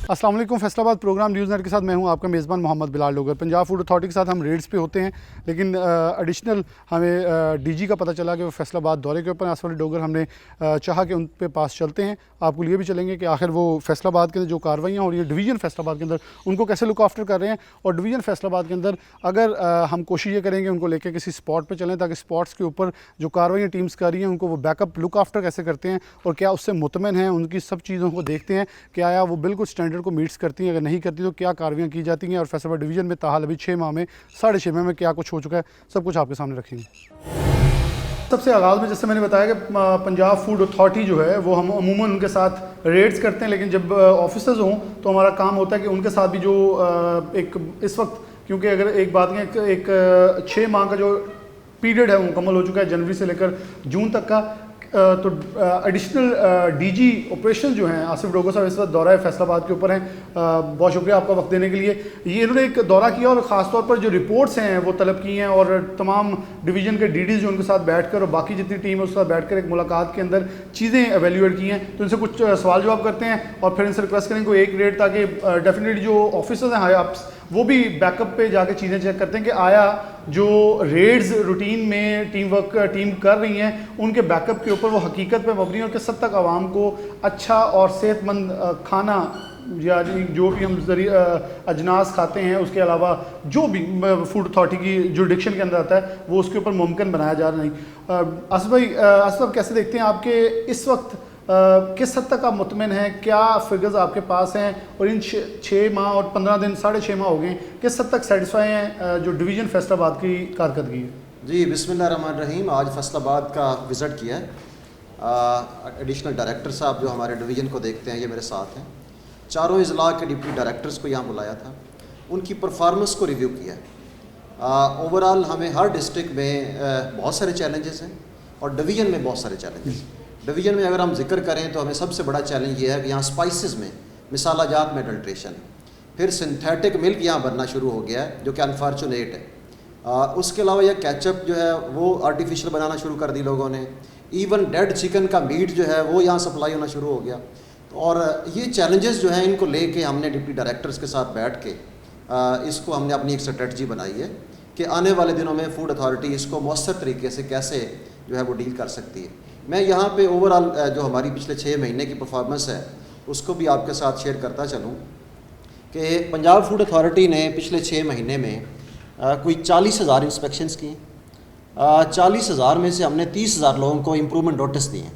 अस्सलाम वालेकुम। Faisalabad programme news net के साथ मैं हूं आपका मेज़बान मोहम्मद बिलाल डोगर। पंजाब फूड अथॉरिटी के साथ हम रेड्स पे होते हैं, लेकिन एडिशनल हमें डीजी का पता चला कि वो फैसलाबाद दौरे के ऊपर आसफ अली डोगर। हमने चाहा कि उन पे पास चलते हैं, आपको लिए भी चलेंगे कि आखिर वो फैसलाबाद के अंदर जो कार्रवाइयाँ हो रही हैं डिवीज़न फैसलाबाद के अंदर उनको कैसे लुक आफ्टर कर रहे हैं, और डिवीज़न फैसलाबाद के अंदर अगर हम कोशिश ये करेंगे उनको लेकर किसी स्पॉट पर चलें ताकि स्पॉट्स के ऊपर जो कार्रवाइयाँ टीम्स कर रही हैं उनको वो बैकअप लुक आफ्टर कैसे करते हैं और क्या उससे मुतमिन हैं, उनकी सब चीज़ों को देखते हैं कि आया वो बिल्कुल स्टैंडर्ड को मीट्स करती हैं, अगर नहीं करती तो क्या कार्रवाइयाँ की जाती हैं। और फैसलाबाद डिवीज़न में ताहाल अभी 6 माह में 6.5 माह में क्या कुछ हो चुका है, सब कुछ आपके सामने रखेंगे। सबसे आगाज़ में जैसे मैंने बताया कि पंजाब फूड अथॉरिटी जो है वो हम अमूमन उनके साथ रेड्स करते हैं, लेकिन जब ऑफिसर्स हों तो हमारा काम होता है कि उनके साथ भी जो एक इस वक्त, क्योंकि अगर एक बात है एक 6 माह का जो पीरियड है वो मुकम्मल हो चुका है, जनवरी से लेकर जून तक का, तो एडिशनल डीजी ऑपरेशन जो हैं आसिफ डोगर साहब इस वक्त दौरा फैसलाबाद के ऊपर हैं। बहुत शुक्रिया आपका वक्त देने के लिए। ये इन्होंने एक दौरा किया और ख़ास तौर पर जो रिपोर्ट्स हैं वो तलब की हैं, और तमाम डिवीज़न के डीडीज़ जो उनके साथ बैठकर और बाकी जितनी टीम है उसके साथ बैठकर एक मुलाकात के अंदर चीज़ें एवेल्यूएट की हैं। तो इनसे कुछ सवाल जवाब करते हैं और फिर इनसे रिक्वेस्ट करेंगे कोई एक रेट, ताकि डेफिनेटली जो ऑफिसर्स हैं हाई अप्स वो भी बैकअप पे जाके चीज़ें चेक करते हैं कि आया जो रेड्स रूटीन में टीम कर रही हैं उनके बैकअप के ऊपर वो हकीकत पे मबनी है और किस हद तक आवाम को अच्छा और सेहतमंद खाना या जो भी हम अजनास खाते हैं उसके अलावा जो भी फूड अथॉरिटी की जुरिडिक्शन के अंदर आता है वो उसके ऊपर मुमकिन बनाया जा रहा नहीं। आसिफ भाई, आसिफ साहब कैसे देखते हैं आपके इस वक्त किस हद तक आप मुतमिन हैं, क्या फिगर्स आपके पास हैं, और इन 6 माह और 15 दिन 6.5 माह हो गए, किस हद तक सेटिस्फाई हैं जो डिवीज़न फैसलाबाद की कारकर्दगी है? जी, बिस्मिल्लाहिर्रहमानिर्रहीम। आज फैसलाबाद का विज़िट किया है। एडिशनल डायरेक्टर साहब जो हमारे डिवीज़न को देखते हैं ये मेरे साथ हैं। चारों इज़ला के डिप्टी डायरेक्टर्स को यहाँ बुलाया था, उनकी परफॉर्मेंस को रिव्यू किया है। ओवरऑल हमें हर डिस्ट्रिक्ट में बहुत सारे चैलेंजेस हैं और डिवीज़न में बहुत सारे चैलेंजेस हैं। डिवीज़न में अगर हम जिक्र करें तो हमें सबसे बड़ा चैलेंज ये है कि यहाँ स्पाइसेस में, मिसाला जात में अडल्ट्रेशन, फिर सिंथेटिक मिल्क यहाँ बनना शुरू हो गया है जो कि अनफॉर्चुनेट है। उसके अलावा यह केचप जो है वो आर्टिफिशियल बनाना शुरू कर दी लोगों ने। इवन डेड चिकन का मीट जो है वो यहाँ सप्लाई होना शुरू हो गया। और ये चैलेंजेस जो हैं इनको लेके हमने डिप्टी डायरेक्टर्स के साथ बैठ के इसको हमने अपनी एक स्ट्रेटजी बनाई है कि आने वाले दिनों में फूड अथॉरिटी इसको मौसर तरीके से कैसे जो है वो डील कर सकती है। मैं यहाँ पे ओवरऑल जो हमारी पिछले 6 महीने की परफॉर्मेंस है उसको भी आपके साथ शेयर करता चलूँ कि पंजाब फूड अथॉरिटी ने पिछले 6 महीने में कोई 40,000 इंस्पेक्शंस किए। 40,000 में से हमने 30,000 लोगों को इम्प्रूवमेंट नोटिस दिए।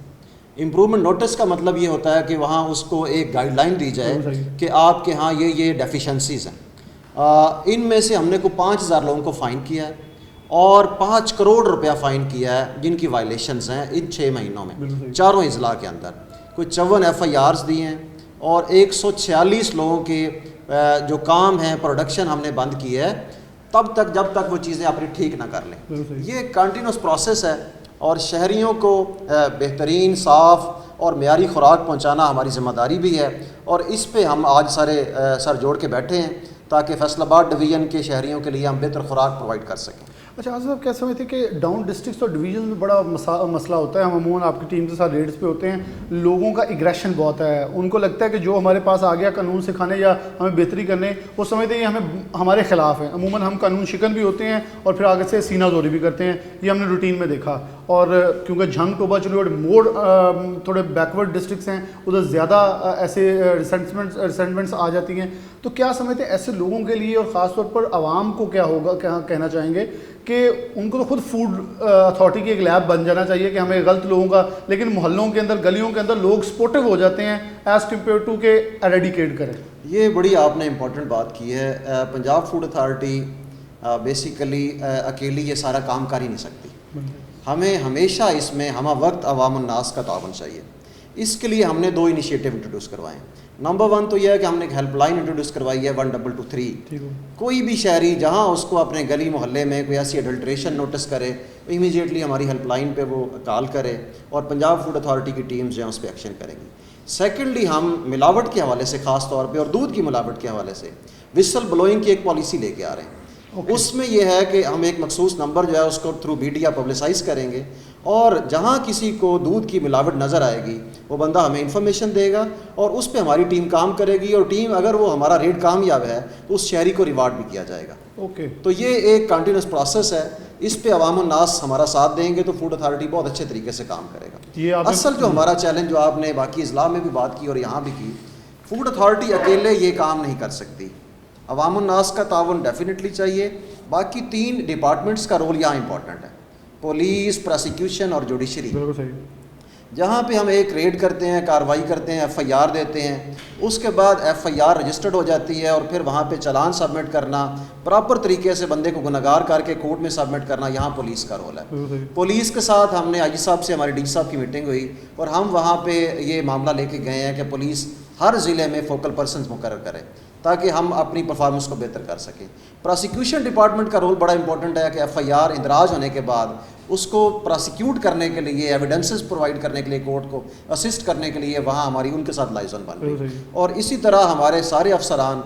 इम्प्रूवमेंट नोटिस का मतलब ये होता है कि वहाँ उसको एक गाइडलाइन दी जाए कि आपके यहाँ ये डेफिशिएंसीज़ हैं। इनमें से हमने को 5,000 लोगों को फ़ाइन किया है और 5 करोड़ रुपया फ़ाइन किया है जिनकी वायलेशंस हैं इन 6 महीनों में चारों इज़ला के अंदर। कोई 54 FIRs दिए हैं और 146 लोगों के जो काम है प्रोडक्शन हमने बंद की है तब तक जब तक वो चीज़ें अपनी ठीक ना कर लें। ये कंटिन्यूस प्रोसेस है और शहरियों को बेहतरीन, साफ़ और मेयारी खुराक पहुँचाना हमारी ज़िम्मेदारी भी है, और इस पे हम आज सारे सर जोड़ के बैठे हैं ताकि फैसलाबाद डिवीज़न के शहरियों के लिए हम बेहतर खुराक प्रोवाइड कर सकें। अच्छा आसिफ साहब, क्या समझते हैं कि डाउन डिस्ट्रिक्ट्स और डिवीजन में बड़ा मसला होता है? हम अमूमन आपकी टीम के साथ रेड्स पे होते हैं, लोगों का एग्रेशन बहुत है, उनको लगता है कि जो हमारे पास आ गया कानून सिखाने या हमें बेहतरी करने, वो समझते हैं ये हमें हमारे ख़िलाफ़ है। अमूमन हम कानून शिकन भी होते हैं और फिर आगे से सीना जोरी भी करते हैं, ये हमने रूटीन में देखा। और क्योंकि झंग, टोबा, चंडीगढ़, मोड़ थोड़े बैकवर्ड डिस्ट्रिक्ट्स हैं, उधर ज़्यादा ऐसे रिसेंटमेंट्स आ जाती हैं। तो क्या समझते हैं ऐसे लोगों के लिए और ख़ास तौर पर आवाम को क्या होगा, क्या कहना चाहेंगे कि उनको तो खुद फूड अथॉरिटी की एक लैब बन जाना चाहिए कि हमें गलत लोगों का, लेकिन मोहल्लों के अंदर, गलियों के अंदर लोग सपोर्टिव हो जाते हैं एज़ कम्पेयर टू के एरेडिकेट करें? ये बड़ी आपने इम्पोर्टेंट बात की है। पंजाब फूड अथॉरिटी बेसिकली अकेली ये सारा काम कर ही नहीं सकती। हमें हमेशा इसमें हम वक्त अवाम उन्नास का तावन चाहिए। इसके लिए हमने 2 इनिशिएटिव इंट्रोड्यूस करवाएं। नंबर 1 तो यह है कि हमने एक हेल्पलाइन इंट्रोड्यूस करवाई है 1223। कोई भी शहरी जहां उसको अपने गली मोहल्ले में कोई ऐसी अडल्ट्रेशन नोटिस करे तो इमीडिएटली हमारी हेल्पलाइन पे वो कॉल करे और पंजाब फूड अथॉरिटी की टीम्स जो हैं उस पर एक्शन करेंगी। सेकेंडली, हम मिलावट के हवाले से ख़ास तौर पर और दूध की मिलावट के हवाले से विसल ब्लोइंग की एक पॉलिसी लेके आ रहे हैं। उसमें यह है कि हम एक मखसूस नंबर जो है उसको थ्रू मीडिया पब्लिसाइज़ करेंगे और जहाँ किसी को दूध की मिलावट नज़र आएगी वो बंदा हमें इंफॉर्मेशन देगा और उस पर हमारी टीम काम करेगी, और टीम अगर वो हमारा रेड कामयाब है तो उस शहरी को रिवार्ड भी किया जाएगा। ओके। तो ये एक कंटिन्यूस प्रोसेस है, इस पे अवाम नास हमारा साथ देंगे तो फूड अथॉरिटी बहुत अच्छे तरीके से काम करेगा। ये असल जो हमारा चैलेंज, जो आपने बाकी इजला में भी बात की और यहाँ भी की, फूड अथॉरिटी अकेले ये काम नहीं कर सकती, अवाम नास का ताउन डेफिनेटली चाहिए। बाकी 3 डिपार्टमेंट्स का रोल यहाँ इंपॉर्टेंट है, पुलिस, प्रोसिक्यूशन और जुडिशरी। बिल्कुल सही। जहाँ पे हम एक रेड करते हैं, कार्रवाई करते हैं, FIR देते हैं, उसके बाद FIR रजिस्टर्ड हो जाती है और फिर वहाँ पे चालान सबमिट करना, प्रॉपर तरीके से बंदे को गुनहगार करके कोर्ट में सबमिट करना, यहाँ पुलिस का रोल है। पुलिस के साथ हमने IG साहब से, हमारे DG साहब की मीटिंग हुई और हम वहाँ पे ये मामला लेके गए हैं कि पुलिस हर ज़िले में फोकल पर्सन मुकर्रर करे ताकि हम अपनी परफॉर्मेंस को बेहतर कर सकें। प्रोसिक्यूशन डिपार्टमेंट का रोल बड़ा इंपॉर्टेंट है कि FIR इंदराज होने के बाद उसको प्रोसिक्यूट करने के लिए, एविडेंसेस प्रोवाइड करने के लिए, कोर्ट को असिस्ट करने के लिए वहाँ हमारी उनके साथ लाइजन बन रही है। और इसी तरह हमारे सारे अफसरान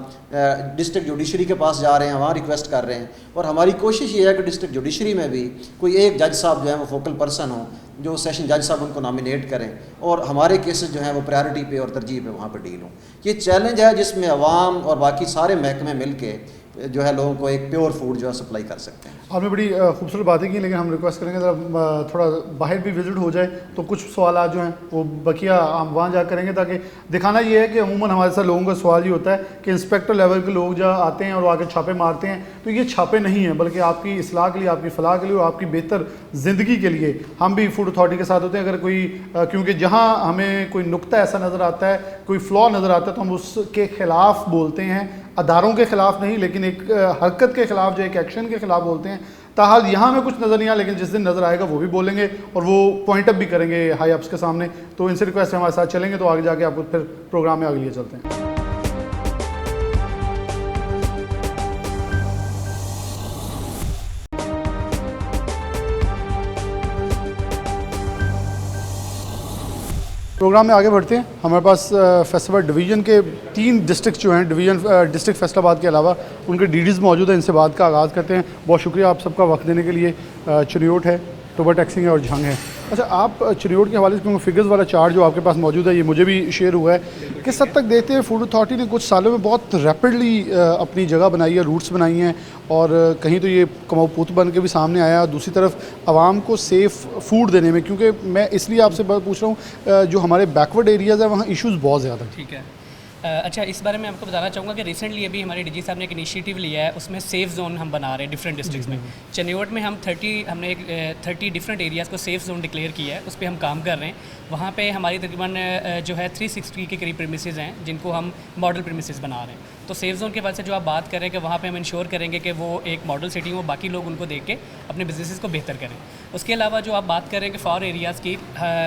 डिस्ट्रिक्ट जुडिशरी के पास जा रहे हैं, वहाँ रिक्वेस्ट कर रहे हैं, और हमारी कोशिश ये है कि डिस्ट्रिक्ट जुडिशरी में भी कोई एक जज साहब जो है वो फोकल पर्सन हो, जो सेशन जज साहब उनको नॉमिनेट करें और हमारे केसेस जो हैं वो प्रायोरिटी पे और तरजीह पे वहाँ पर डील हों। ये चैलेंज है जिसमें अवाम और बाकी सारे महकमे मिल के जो है लोगों को एक प्योर फूड जो है सप्लाई कर सकते हैं। आपने बड़ी खूबसूरत बातें की, लेकिन हम रिक्वेस्ट करेंगे ज़रा थोड़ा बाहर भी विजिट हो जाए तो कुछ सवाल जो हैं वो बकिया हम वहाँ जा करेंगे, ताकि दिखाना ये है कि अमूमन हमारे साथ लोगों का सवाल ये होता है कि इंस्पेक्टर लेवल के लोग जो आते हैं और वो आके छापे मारते हैं, तो ये छापे नहीं हैं, बल्कि आपकी इस्लाह के लिए, आपकी फ़लाह के लिए और आपकी बेहतर ज़िंदगी के लिए हम भी फूड अथॉरिटी के साथ होते हैं। अगर कोई क्योंकि जहाँ हमें कोई नुक्ता ऐसा नज़र आता है, कोई फ्लॉ नज़र आता है, तो हम उसके ख़िलाफ़ बोलते हैं, अदारों के ख़िलाफ़ नहीं, लेकिन एक हरकत के ख़िलाफ़, जो एक एक्शन के ख़िलाफ़ बोलते हैं। ताहाल यहाँ में कुछ नज़र नहीं आया, लेकिन जिस दिन नज़र आएगा वो भी बोलेंगे और वो पॉइंट अप भी करेंगे हाई अप्स के सामने। तो इनसे रिक्वेस्ट है हमारे साथ चलेंगे तो आगे जाके आपको फिर प्रोग्राम में आगे लिए चलते हैं। प्रोग्राम में आगे बढ़ते हैं। हमारे पास फैसलाबाद डिवीज़न के 3 डिस्ट्रिक्ट जो हैं, डिस्ट्रिक्ट फैसलाबाद के अलावा उनके डीडीज़ मौजूद हैं। इनसे बात का आगाज़ करते हैं। बहुत शुक्रिया आप सबका वक्त देने के लिए। चिनियोट है, टोबा टैक्सिंग है और झंग है। अच्छा, आप चिनियोट के हवाले से, क्योंकि फिगर्स वाला चार्ट जो आपके पास मौजूद है ये मुझे भी शेयर हुआ है, किस हद तक देखते हैं फूड अथॉरिटी ने कुछ सालों में बहुत रैपिडली अपनी जगह बनाई है, रूट्स बनाई हैं, और कहीं तो ये कमाऊ पुत बन के भी सामने आया, और दूसरी तरफ आवाम को सेफ़ फूड देने में, क्योंकि मैं इसलिए आपसे पूछ रहा हूँ जो हमारे बैकवर्ड एरियाज़ हैं वहाँ इश्यूज़ बहुत ज़्यादा हैं। ठीक है। अच्छा, इस बारे में आपको बताना चाहूँगा कि रिसेंटली अभी हमारे डीजी साहब ने एक इनिशिएटिव लिया है, उसमें सेफ़ जोन हम बना रहे हैं डिफरेंट डिस्ट्रिक्ट्स में। चिनियोट में हमने एक 30 डिफरेंट एरियाज़ को सेफ़ जोन डिक्लेयर किया है, उस पर हम काम कर रहे हैं। वहाँ पे हमारी तकरीबन जो है 360 के करीब प्रीमिसेस हैं जिनको हम मॉडल प्रीमिसेस बना रहे हैं। तो सेफ़ जोन के बाद से जो आप बात करें कि वहाँ पे हम इंश्योर करेंगे कि वो एक मॉडल सिटी हो, बाकी लोग उनको देख के अपने बिजनेसेस को बेहतर करें। उसके अलावा जो आप बात करें कि फॉर एरियाज़ की,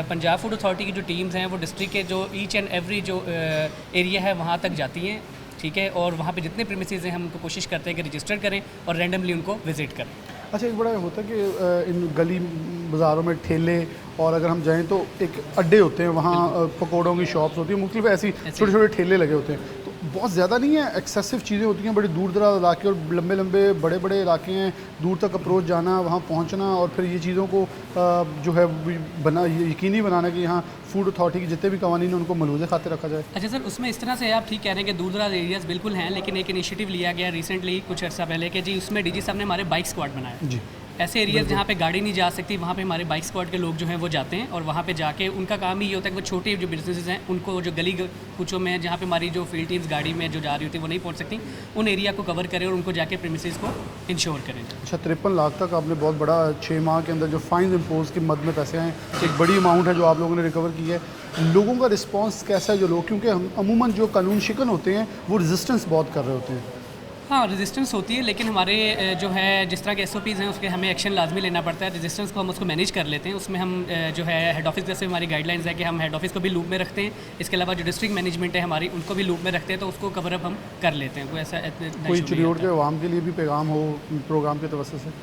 पंजाब फूड अथॉरिटी की जो टीम्स हैं वो डिस्ट्रिक्ट के जो ईच एंड एवरी जो एरिया है वहाँ तक जाती हैं, ठीक है, और वहाँ पे जितने प्रीमिसेस हैं हम उनको कोशिश करते हैं कि रजिस्टर करें और रैंडमली उनको विजिट करें। अच्छा, एक बड़ा होता है कि इन गली बाज़ारों में ठेले, और अगर हम जाएं तो एक अड्डे होते हैं, वहाँ पकौड़ों की शॉप्स होती हैं, मुख्तलिफ ऐसी छोटे छोटे ठेले लगे होते हैं, तो बहुत ज़्यादा नहीं है, एक्सेसिव चीज़ें होती हैं, बड़े दूर दराज इलाके और लंबे लंबे बड़े बड़े इलाके हैं, दूर तक अप्रोच जाना, वहाँ पहुँचना, और फिर ये चीज़ों को जो है यकीनी बनाना कि यहाँ फूड अथॉरिटी के जितने भी कवानीन हैं उनको मलूज़े खाते रखा जाए। अच्छा सर, उसमें इस तरह से आप ठीक कह रहे हैं कि दूर दराज एरियाज़ बिल्कुल हैं, लेकिन एक इनिशिएटिव लिया गया रिसेंटली कुछ अर्सा पहले कि जी उसमें डीजी साहब ने हमारे बाइक स्क्वाड बनाया। जी, ऐसे एरियाज़ जहाँ पे गाड़ी नहीं जा सकती वहाँ पे हमारे बाइक स्क्वाड के लोग जो हैं वो जाते हैं, और वहाँ पे जाके उनका काम ही ये होता है कि वो छोटे जो बिजनेसेस हैं उनको, जो गली कुचों में जहाँ पे हमारी जो फील्ड टीम्स गाड़ी में जो जा रही होती है वो नहीं पहुँच सकती, उन एरिया को कवर करें और उनको जाके प्रीमिसेस को इंश्योर करें। अच्छा, 53 लाख तक आपने बहुत बड़ा 6 माह के अंदर जो फाइन इम्पोज की मद में पैसे हैं, एक बड़ी अमाउंट है जो आप लोगों ने रिकवर की है। लोगों का रिस्पांस कैसा है? जो लोग, क्योंकि हम अमूमन जो कानून शिकन होते हैं वो रेजिस्टेंस बहुत कर रहे होते हैं। हाँ, रेजिस्टेंस होती है, लेकिन हमारे जो है जिस तरह के SOPs हैं उसके हमें एक्शन लाजमी लेना पड़ता है। रेजिस्टेंस को हम उसको मैनेज कर लेते हैं, उसमें हम जो है हेड ऑफिस जैसे हमारी गाइडलाइंस है कि हम हेड ऑफिस को भी लूप में रखते हैं, इसके अलावा जो डिस्ट्रिक्ट मैनेजमेंट है हमारी उनको भी लूप में रखते हैं, तो उसको कवर अप हम कर लेते हैं। कोई ऐसा कोई चिनियोट के अवाम के लिए भी पैगाम हो प्रोग्राम के तवज्जो से?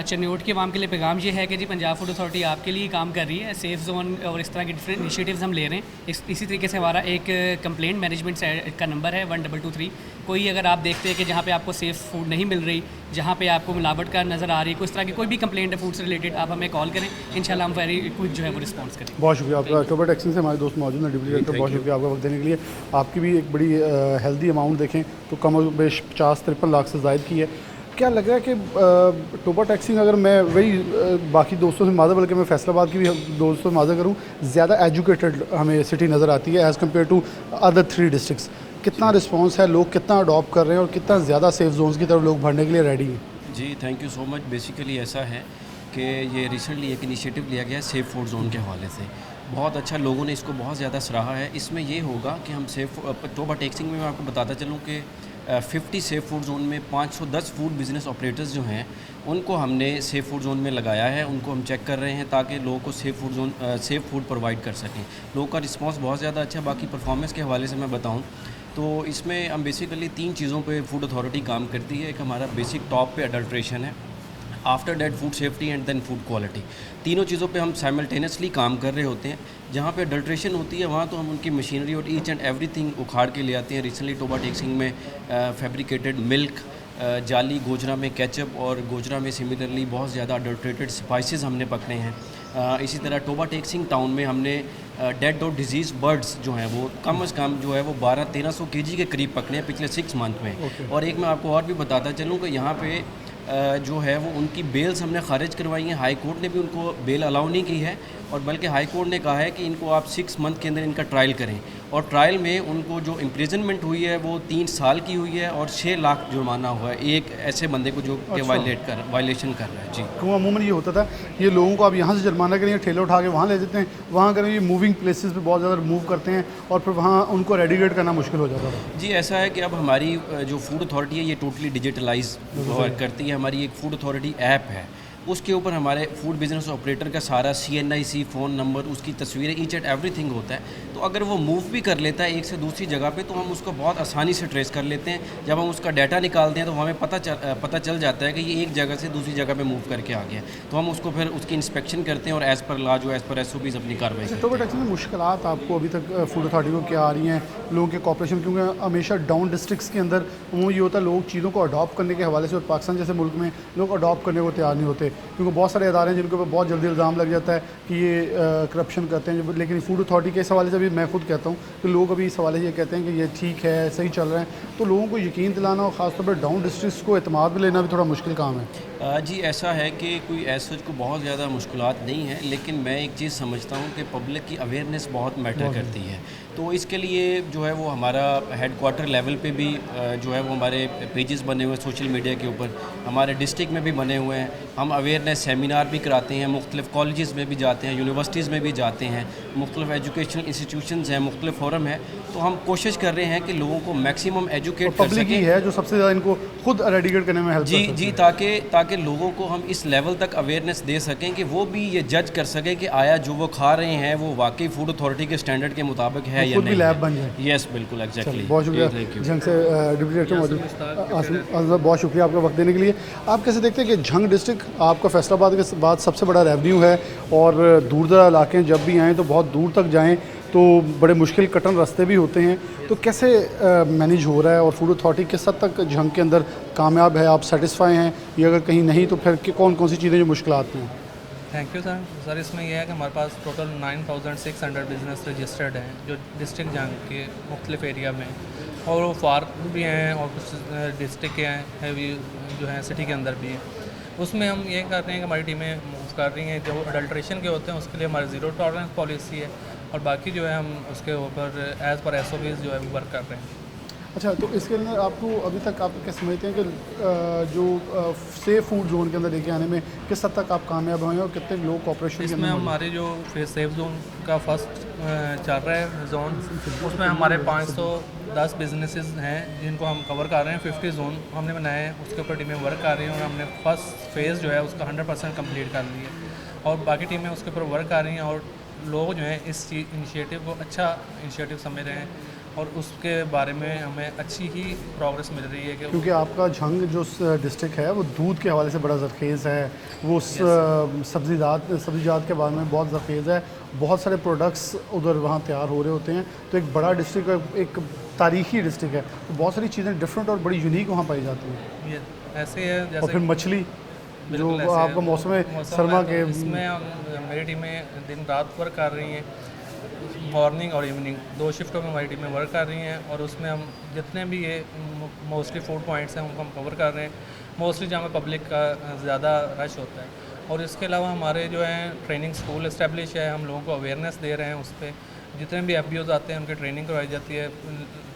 चिनियोट के अवाम के लिए पैगाम ये है कि जी पंजाब फूड अथॉरिटी आपके लिए काम कर रही है, सेफ़ जोन और इस तरह के डिफरेंट इनिशिएटिव्स हम ले रहे हैं। इसी तरीके से हमारा एक कंप्लेंट मैनेजमेंट का नंबर है 1223, कोई अगर आप देखते हैं कि जहाँ पे आपको सेफ़ फूड नहीं मिल रही, जहाँ पे आपको मिलावट का नज़र आ रही है, कुछ तरह की कोई भी कंप्लेंट है फूड से रिलेटेड, आप हमें कॉल करें, इंशाल्लाह हम वेरी क्विक जो है वो रिस्पॉन्स करें। बहुत शुक्रिया आपका। अक्टूबर टैक्सिंग से हमारे दोस्त मौजूद हैं, डिप्टी डायरेक्टर, बहुत शुक्रिया आपका वक्त देने के लिए। आपकी भी एक बड़ी हेल्दी अमाउंट देखें तो कम बेश 50-53 लाख से ज़ायद की है। क्या लग रहा है कि टोबा टैक्सिंग, अगर मैं वही बाकी दोस्तों से माज़ा, बल्कि मैं फैसलाबाद की भी दोस्तों से माज़ा करूँ, ज़्यादा एजुकेटेड हमें सिटी नज़र आती है as compare to other 3 districts. कितना रिस्पॉन्स है, लोग कितना अडॉप्ट कर रहे हैं और कितना ज़्यादा सेफ जोन्स की तरफ लोग बढ़ने के लिए रेडी हैं? जी thank you so much. Basically ऐसा है कि ये रिसेंटली एक इनिशिएटिव लिया गया है सेफ़ फूड जोन के हवाले से। बहुत अच्छा, लोगों ने इसको बहुत ज़्यादा सराहा है। इसमें ये होगा कि हम टोबा टैक्सिंग में मैं आपको बताता चलूँ कि 50 सेफ़ फूड जोन में 510 फूड बिज़नेस ऑपरेटर्स जो हैं उनको हमने सेफ़ फूड जोन में लगाया है। उनको हम चेक कर रहे हैं ताकि लोगों को सेफ़ फूड प्रोवाइड कर सकें। लोगों का रिस्पांस बहुत ज़्यादा अच्छा। बाकी परफॉर्मेंस के हवाले से मैं बताऊं तो इसमें हम बेसिकली 3 चीज़ों पे फूड अथॉरिटी काम करती है। एक हमारा बेसिक टॉप पे अडल्ट्रेशन है, after date food safety and then food quality. तीनों चीज़ों पे हम साइमल्टेनियसली काम कर रहे होते हैं। जहाँ पे अडल्ट्रेशन होती है वहाँ तो हम उनकी मशीनरी और ईच एंड एवरीथिंग उखाड़ के ले आते हैं। रिसेंटली टोबा टैक्सिंग में फैब्रिकेटेड मिल्क, जाली गोजरा में केचप और गोजरा में सिमिलरली बहुत ज़्यादा अडल्ट्रेटेड स्पाइसेस हमने पकड़े हैं। इसी तरह टोबा टैक्सिंग टाउन में हमने डेड और डिजीज़ बर्ड्स जो हैं वो कम अज़ कम जो है वो 1200-1300 kg के करीब पकड़े हैं पिछले 6 मंथ में। और एक मैं आपको और भी बताता चलूँ कि यहाँ पे जो है वो उनकी बेल्स हमने खारिज करवाई हैं। हाई कोर्ट ने भी उनको बेल अलाउ नहीं की है और बल्कि हाई कोर्ट ने कहा है कि इनको आप 6 मंथ के अंदर इनका ट्रायल करें। और ट्रायल में उनको जो इम्प्रिजनमेंट हुई है वो 3 साल की हुई है और 6 लाख जुर्माना हुआ है एक ऐसे बंदे को जो कि वायलेशन कर रहा है। जी, तो अमूमन ये होता था, ये लोगों को आप यहाँ से जुर्माना करेंगे, ठेले उठा के वहाँ ले जाते हैं, वहाँ करें ये मूविंग प्लेसेस पे बहुत ज़्यादा मूव करते हैं और फिर वहाँ उनको रेडिकेट करना मुश्किल हो जाता था। जी ऐसा है कि अब हमारी जो फूड अथॉरिटी है ये टोटली डिजिटलाइज वर्क करती है। हमारी एक फूड अथॉरिटी ऐप है, उसके ऊपर हमारे फूड बिजनेस ऑपरेटर का सारा CNIC फ़ोन नंबर, उसकी तस्वीरें, ईच एंड एवरीथिंग होता है। तो अगर वो मूव भी कर लेता है एक से दूसरी जगह पे तो हम उसको बहुत आसानी से ट्रेस कर लेते हैं। जब हम उसका डाटा निकालते हैं तो हमें पता चल जाता है कि ये एक जगह से दूसरी जगह पे मूव करके आ गया। तो हम उसको फिर उसकी इंस्पेक्शन करते हैं और एज़ पर लॉ जो एज़ पर SOPs अपनी कार्रवाई करते हैं। टोबा टैक्सिंग में मुश्किलात आपको अभी तक फूड अथॉरिटी को क्या आ रही हैं, लोगों के कॉपरेशन? क्योंकि हमेशा डाउन डिस्ट्रिक्ट्स के अंदर वो ये होता है, लोग चीज़ों को अडॉप्ट करने के हवाले से, और पाकिस्तान जैसे मुल्क में लोग अडॉप्ट करने को तैयार नहीं होते क्योंकि बहुत सारे इदारे हैं जिनके ऊपर बहुत जल्दी इल्ज़ाम लग जाता है कि ये करप्शन करते हैं। लेकिन फूड अथॉरिटी के इस हवाले से भी मैं खुद कहता हूँ कि लोग अभी इस हवाले से ये कहते हैं कि ये ठीक है, सही चल रहा है। तो लोगों को यकीन दिलाना और ख़ासतौर पर डाउन डिस्ट्रिक्ट्स को एतमाद में लेना भी थोड़ा मुश्किल काम है। जी ऐसा है कि कोई ऐसा को बहुत ज़्यादा मुश्किलात नहीं है, लेकिन मैं एक चीज़ समझता हूँ कि पब्लिक की अवेयरनेस बहुत मैटर करती है। तो इसके लिए जो है वो हमारा हेडक्वार्टर लेवल पे भी जो है वो हमारे पेजेस बने हुए हैं सोशल मीडिया के ऊपर, हमारे डिस्ट्रिक्ट में भी बने हुए हैं। हम अवेयरनेस सेमिनार भी कराते हैं, मुख्तलिफ़ कॉलेजेस में भी जाते हैं, यूनिवर्सिटीज़ में भी जाते हैं, मुख्तलिफ़ एजुकेशनल इंस्टीट्यूशंस हैं, मुख्तलिफ़ फोरम है। तो हम कोशिश कर रहे हैं कि लोगों को मैक्सिमम एजुकेट कर पब्लिक ही सकें। है जो सबसे ज़्यादा इनको खुद रेडिकेट करने में हेल्प जी जी, ताकि लोगों को हम इस लेवल तक अवेयरनेस दे सकें कि वो भी ये जज कर सकें कि आया जो वो खा रहे हैं वो वाकई फूड अथॉरिटी के स्टैंडर्ड के मुताबिक है या खुद भी नहीं। लैब बन जाए। यस बिल्कुल, एग्जैक्टली। बहुत शुक्रिया झंग से डिप्टी डायरेक्टर मौजूद आसिम, बहुत शुक्रिया आपका वक्त देने के लिए। आप कैसे देखते हैं कि झंग डिस्ट्रिक्ट आपका फैसलाबाद के बाद सबसे बड़ा रेवेन्यू है और दूर दराज इलाके जब भी आएँ तो बहुत दूर तक जाएँ तो बड़े मुश्किल कटन रास्ते भी होते हैं, तो कैसे मैनेज हो रहा है और फूड अथॉरिटी किस हद तक झंग के अंदर कामयाब है? आप सेटिस्फाई हैं या अगर कहीं नहीं तो फिर कौन कौन सी चीज़ें जो मुश्किलात हैं? Thank you sir. इसमें यह है कि हमारे पास टोटल 9600 बिज़नेस रजिस्टर्ड हैं जो डिस्ट्रिक्ट जंग के मुख्तलिफ एरिया में, और वो फार भी हैं और कुछ डिस्ट्रिक्ट के हैं हैवी जो हैं सिटी के अंदर भी हैं। उसमें हम ये कर रहे हैं कि हमारी टीमें मूव कर रही हैं। जो अडल्ट्रेशन के होते हैं उसके लिए हमारी ज़ीरो टॉलरेंस पॉलिसी है और बाकी जो है हम उसके ऊपर एज़ पर SOPs जो है वो वर्क कर रहे हैं। अच्छा, तो इसके अंदर आपको अभी तक आप क्या समझते हैं कि जो सेफ फूड जोन के अंदर लेके आने में किस हद तक आप कामयाब हुए हैं और कितने लोग कॉपरेशन इसमें हमारे जो सेफ जोन का फर्स्ट चल रहा है जोन, उसमें हमारे 510 बिजनेसेस हैं जिनको हम कवर कर रहे हैं। 50 जोन हमने बनाए हैं, उसके ऊपर टीमें वर्क कर रही हैं और हमने फर्स्ट फेज़ जो है उसका 100% कम्प्लीट कर लिया है और बाकी टीमें उसके ऊपर वर्क कर रही हैं और लोग जो हैं इस इनिशिएटिव को अच्छा इनिशिएटिव समझ रहे हैं और उसके बारे में हमें अच्छी ही प्रोग्रेस मिल रही है कि क्योंकि आपका झंग जो डिस्ट्रिक्ट है वो दूध के हवाले से बड़ा जरखेज़ है, वो सब्ज़ीजात के बारे में बहुत जरखेज़ है, बहुत सारे प्रोडक्ट्स उधर वहाँ तैयार हो रहे होते हैं। तो एक बड़ा डिस्ट्रिक्ट, एक तारीखी डिस्ट्रिक्ट है, तो बहुत सारी चीज़ें डिफरेंट और बड़ी यूनिक वहाँ पाई जाती हैं। ये ऐसे है और जैसे फिर मछली जो बिल्कुल ऐसे आपका मौसम सरमा के इसमें मेरी टीमें दिन रात वर्क कर रही हैं, मॉर्निंग और इवनिंग 2 शिफ्टों में हमारी टीमें वर्क कर रही हैं, और उसमें हम जितने भी ये मोस्टली फूड पॉइंट्स हैं उनको हम कवर कर रहे हैं, मोस्टली जहाँ पे पब्लिक का ज़्यादा रश होता है। और इसके अलावा हमारे जो है ट्रेनिंग स्कूल इस्टेब्लिश है, हम लोगों को अवेयरनेस दे रहे हैं, उस पर जितने भी FBOs आते हैं उनकी ट्रेनिंग करवाई जाती है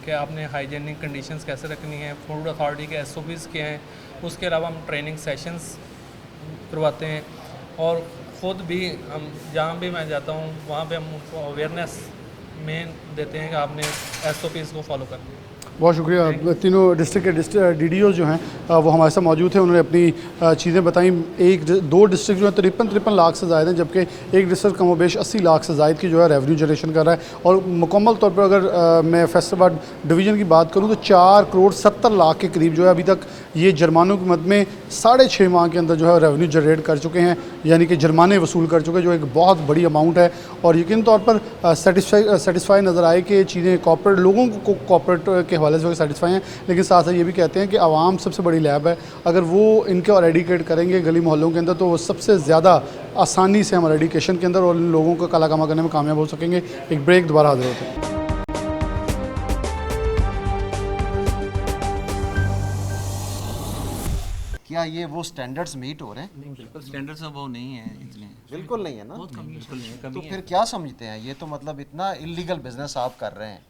कि आपने हाइजीनिक कंडीशंस कैसे रखनी है, फूड अथॉरिटी के SOPs क्या हैं। उसके अलावा हम ट्रेनिंग सेशंस करवाते हैं, और ख़ुद भी हम जहाँ भी मैं जाता हूँ वहाँ पे हम उनको अवेयरनेस में देते हैं कि आपने SOPs को फॉलो करना है। बहुत शुक्रिया। तीनों डिस्ट्रिक्ट के DDOs जो हैं वो हमारे साथ मौजूद थे, उन्होंने अपनी चीज़ें बताई। दो डिस्ट्रिक्ट जो है 53 लाख से ज़ायद हैं, जबकि एक डिस्ट्रिक्ट कमोबेश 80 लाख से ज़ायद की जो है रेवेन्यू जनरेशन कर रहा है। और मुकम्मल तौर पर अगर मैं फैसलाबाद डिवीज़न की बात करूँ तो 4 करोड़ 70 लाख के करीब जो है अभी तक ये जुर्मानों की मद में 6.5 माह के अंदर जो है रेवेन्यू जनरेट कर चुके हैं, यानी कि जुर्माने वसूल कर चुके हैं, जो एक बहुत बड़ी अमाउंट है। और यकीन तौर पर सेटिस्फाई नज़र आए कि चीज़ें कॉर्पोरेट लोगों को कॉर्पोरेट के हवाले से सेटिस्फाई हैं, लेकिन साथ साथ ये भी कहते हैं कि आवाम सबसे बड़ी लैब है। अगर वो इनके और एडिकेट करेंगे गली मोहल्लों के अंदर तो वो सबसे ज़्यादा आसानी से हमारे एडिकेशन के अंदर और इन लोगों को काला कामा करने में कामयाब हो सकेंगे। एक ब्रेक, दोबारा हाजिर होते हैं। क्या ये वो स्टैंडर्ड्स मीट हो रहे हैं? नहीं, बिल्कुल स्टैंडर्ड्स अब वो नहीं है इतने, बिल्कुल नहीं है ना। बिल्कुल नहीं है, तो फिर क्या समझते हैं? ये तो मतलब इतना इलीगल बिजनेस आप कर रहे हैं,